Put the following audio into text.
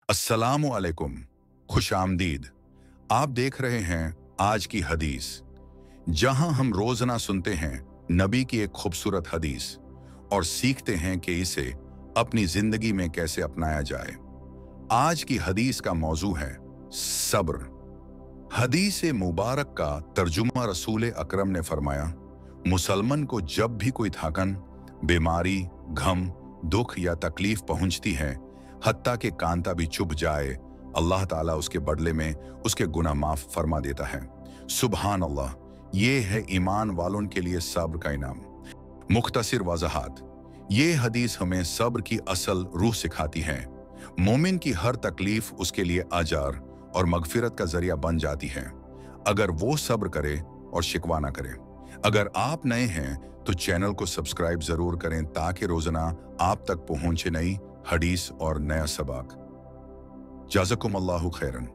अस्सलामु अलैकुम, खुश आमदीद। आप देख रहे हैं आज की हदीस, जहां हम रोजाना सुनते हैं नबी की एक खूबसूरत हदीस और सीखते हैं कि इसे अपनी जिंदगी में कैसे अपनाया जाए। आज की हदीस का मौजू है सब्र। हदीस मुबारक का तर्जुमा रसूल अकरम ने फरमाया, मुसलमान को जब भी कोई थकन, बीमारी, गम, दुख या तकलीफ पहुंचती है, हत्ता के कांता भी चुभ जाए, अल्लाह ताला उसके बदले में उसके गुनाह माफ फरमा देता है। सुभान अल्लाह, ये है ईमान वालों के लिए सब्र का इनाम। मुख्तसर वजाहत, ये हदीस हमें सब्र की असल रूह सिखाती है। मोमिन की हर तकलीफ उसके लिए अजर और मगफिरत का जरिया बन जाती है, अगर वो सब्र करे और शिकवा ना करे। अगर आप नए हैं तो चैनल को सब्सक्राइब जरूर करें ताकि रोजाना आप तक पहुंचे नई हदीस और नया सबक। जाज़कुमुल्लाहु खैरन।